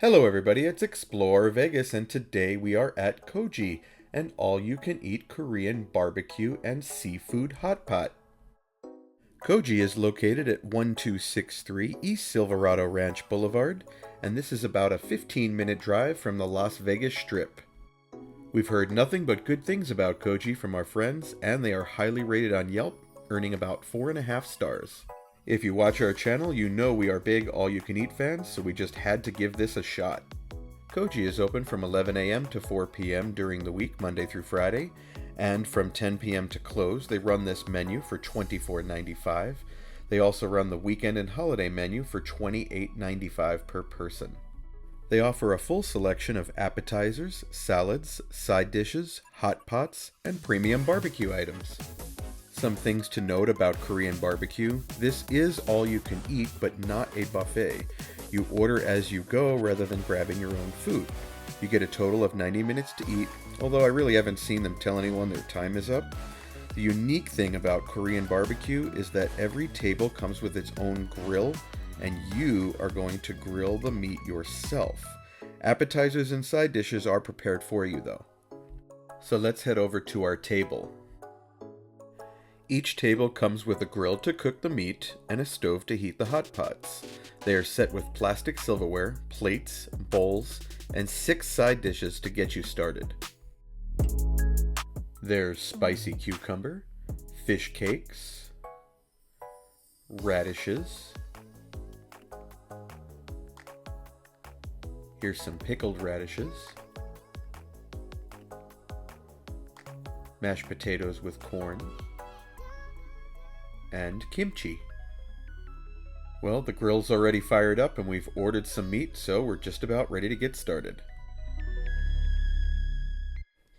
Hello everybody, it's Explore Vegas and today we are at Kogi, an all-you-can-eat Korean barbecue and seafood hot pot. Kogi is located at 1263 East Silverado Ranch Boulevard, and this is about a 15-minute drive from the Las Vegas Strip. We've heard nothing but good things about Kogi from our friends, and they are highly rated on Yelp, earning about 4.5 stars. If you watch our channel, you know we are big all-you-can-eat fans, so we just had to give this a shot. Kogi is open from 11 a.m. to 4 p.m. during the week, Monday through Friday, and from 10 p.m. to close, they run this menu for $24.95. They also run the weekend and holiday menu for $28.95 per person. They offer a full selection of appetizers, salads, side dishes, hot pots, and premium barbecue items. Some things to note about Korean barbecue: this is all you can eat, but not a buffet. You order as you go rather than grabbing your own food. You get a total of 90 minutes to eat, although I really haven't seen them tell anyone their time is up. The unique thing about Korean barbecue is that every table comes with its own grill, and you are going to grill the meat yourself. Appetizers and side dishes are prepared for you though. So let's head over to our table. Each table comes with a grill to cook the meat and a stove to heat the hot pots. They are set with plastic silverware, plates, bowls, and 6 side dishes to get you started. There's spicy cucumber, fish cakes, radishes. Here's some pickled radishes, mashed potatoes with corn, and kimchi. Well, the grill's already fired up and we've ordered some meat, so we're just about ready to get started.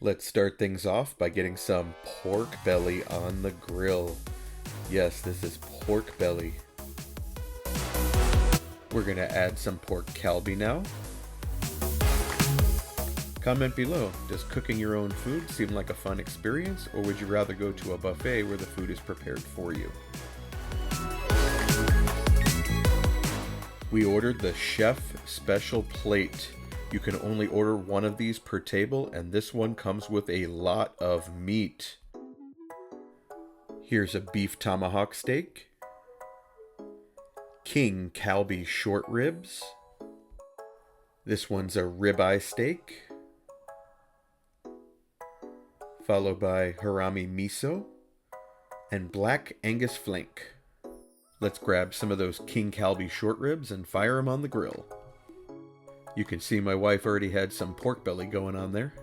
Let's start things off by getting some pork belly on the grill. Yes, this is pork belly. We're gonna add some pork kalbi now. Comment below, does cooking your own food seem like a fun experience, or would you rather go to a buffet where the food is prepared for you? We ordered the chef special plate. You can only order one of these per table, and this one comes with a lot of meat. Here's a beef tomahawk steak, king kalbi short ribs. This one's a ribeye steak, followed by harami miso and black Angus flank. Let's grab some of those king kalbi short ribs and fire them on the grill. You can see my wife already had some pork belly going on there.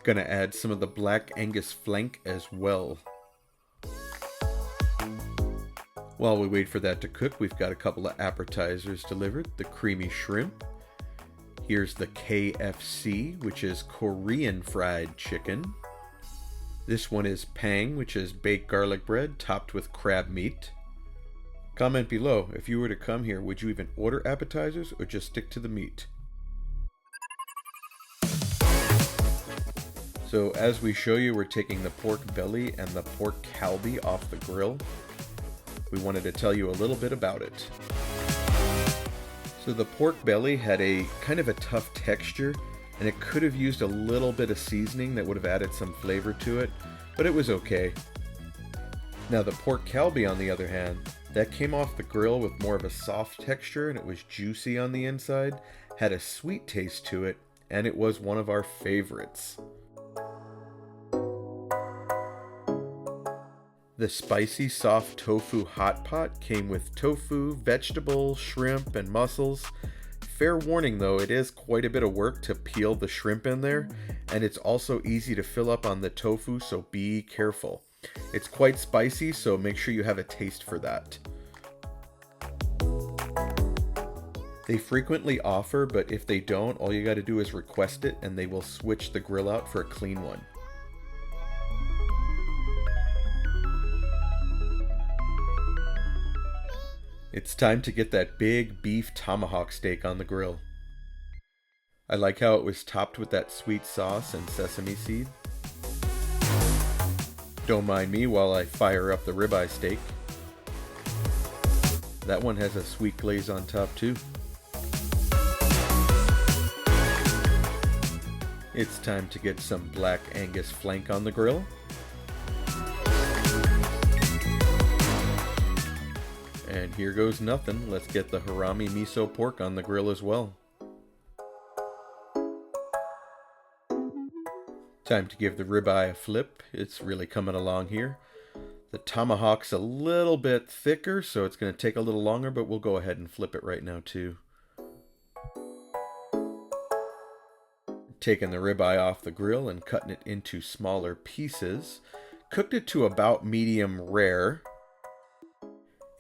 Gonna add some of the black Angus flank as well. While we wait for that to cook, we've got a couple of appetizers delivered. The creamy shrimp. Here's the KFC, which is Korean fried chicken. This one is pang, which is baked garlic bread topped with crab meat. Comment below, if you were to come here, would you even order appetizers or just stick to the meat? So as we show you, we're taking the pork belly and the pork kalbi off the grill. We wanted to tell you a little bit about it. So the pork belly had a kind of a tough texture, and it could have used a little bit of seasoning that would have added some flavor to it, but it was okay. Now the pork kalbi, on the other hand, that came off the grill with more of a soft texture, and it was juicy on the inside, had a sweet taste to it, and it was one of our favorites. The spicy soft tofu hot pot came with tofu, vegetables, shrimp, and mussels. Fair warning though, it is quite a bit of work to peel the shrimp in there, and it's also easy to fill up on the tofu, so be careful. It's quite spicy, so make sure you have a taste for that. They frequently offer, but if they don't, all you gotta do is request it and they will switch the grill out for a clean one. It's time to get that big beef tomahawk steak on the grill. I like how it was topped with that sweet sauce and sesame seed. Don't mind me while I fire up the ribeye steak. That one has a sweet glaze on top too. It's time to get some Black Angus flank on the grill. And here goes nothing. Let's get the harami miso pork on the grill as well. Time to give the ribeye a flip. It's really coming along here. The tomahawk's a little bit thicker, so it's going to take a little longer, but we'll go ahead and flip it right now too. Taking the ribeye off the grill and cutting it into smaller pieces. Cooked it to about medium rare.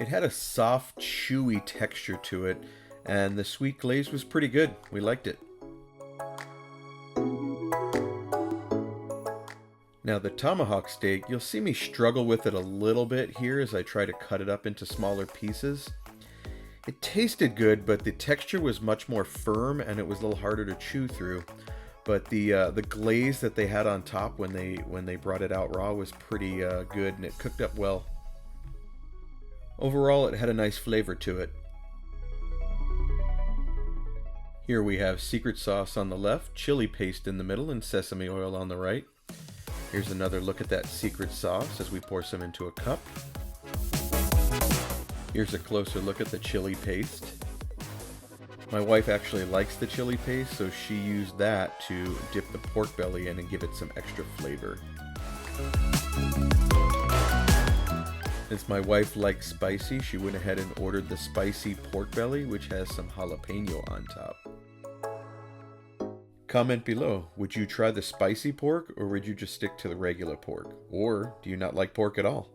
It had a soft, chewy texture to it, and the sweet glaze was pretty good. We liked it. Now the tomahawk steak, you'll see me struggle with it a little bit here as I try to cut it up into smaller pieces. It tasted good, but the texture was much more firm and it was a little harder to chew through. But the glaze that they had on top when they brought it out raw was pretty good, and it cooked up well. Overall, it had a nice flavor to it. Here we have secret sauce on the left, chili paste in the middle, and sesame oil on the right. Here's another look at that secret sauce as we pour some into a cup. Here's a closer look at the chili paste. My wife actually likes the chili paste, so she used that to dip the pork belly in and give it some extra flavor. Since my wife likes spicy, she went ahead and ordered the spicy pork belly, which has some jalapeno on top. Comment below, would you try the spicy pork or would you just stick to the regular pork? Or do you not like pork at all?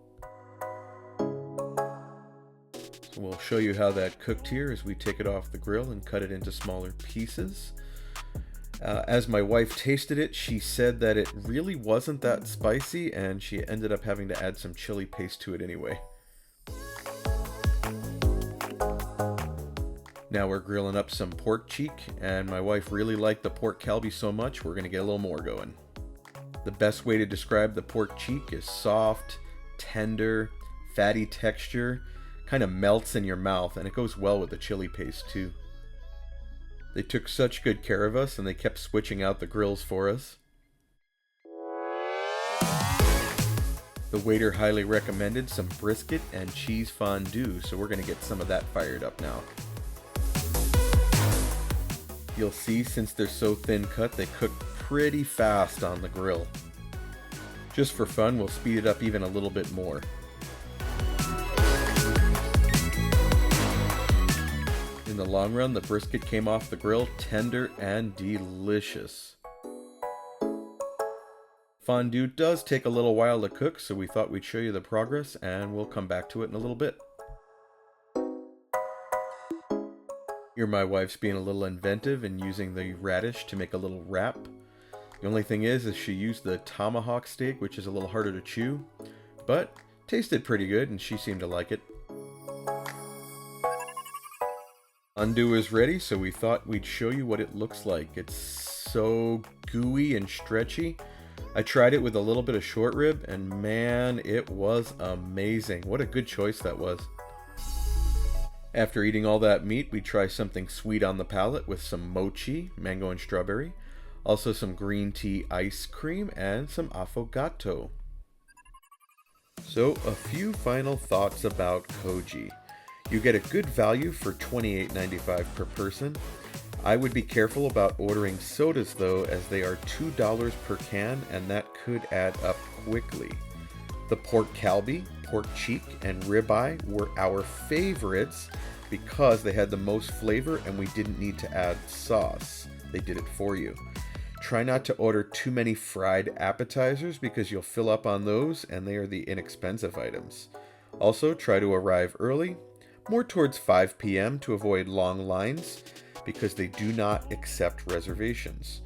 So we'll show you how that cooked here as we take it off the grill and cut it into smaller pieces. As my wife tasted it, she said that it really wasn't that spicy, and she ended up having to add some chili paste to it anyway. Now we're grilling up some pork cheek, and my wife really liked the pork kalbi so much we're going to get a little more going. The best way to describe the pork cheek is soft, tender, fatty texture, kind of melts in your mouth, and it goes well with the chili paste too. They took such good care of us, and they kept switching out the grills for us. The waiter highly recommended some brisket and cheese fondue, so we're going to get some of that fired up now. You'll see, since they're so thin cut, they cook pretty fast on the grill. Just for fun, we'll speed it up even a little bit more. In the long run, the brisket came off the grill tender and delicious. Fondue does take a little while to cook, so we thought we'd show you the progress, and we'll come back to it in a little bit. Here my wife's being a little inventive and using the radish to make a little wrap. The only thing is she used the tomahawk steak, which is a little harder to chew, but tasted pretty good and she seemed to like it. Fondue is ready, so we thought we'd show you what it looks like. It's so gooey and stretchy. I tried it with a little bit of short rib, and man, it was amazing. What a good choice that was. After eating all that meat, we try something sweet on the palate with some mochi, mango and strawberry, also some green tea ice cream, and some affogato. So, a few final thoughts about Kogi. You get a good value for $28.95 per person. I would be careful about ordering sodas though, as they are $2 per can, and that could add up quickly. The pork kalbi, pork cheek, and ribeye were our favorites because they had the most flavor and we didn't need to add sauce. They did it for you. Try not to order too many fried appetizers because you'll fill up on those, and they are the inexpensive items. Also, try to arrive early, more towards 5 p.m. to avoid long lines, because they do not accept reservations.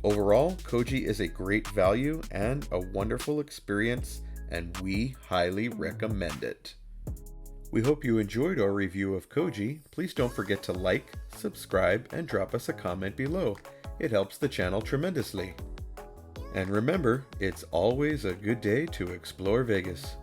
Overall, Kogi is a great value and a wonderful experience, and we highly recommend it. We hope you enjoyed our review of Kogi. Please don't forget to like, subscribe, and drop us a comment below. It helps the channel tremendously. And remember, it's always a good day to explore Vegas.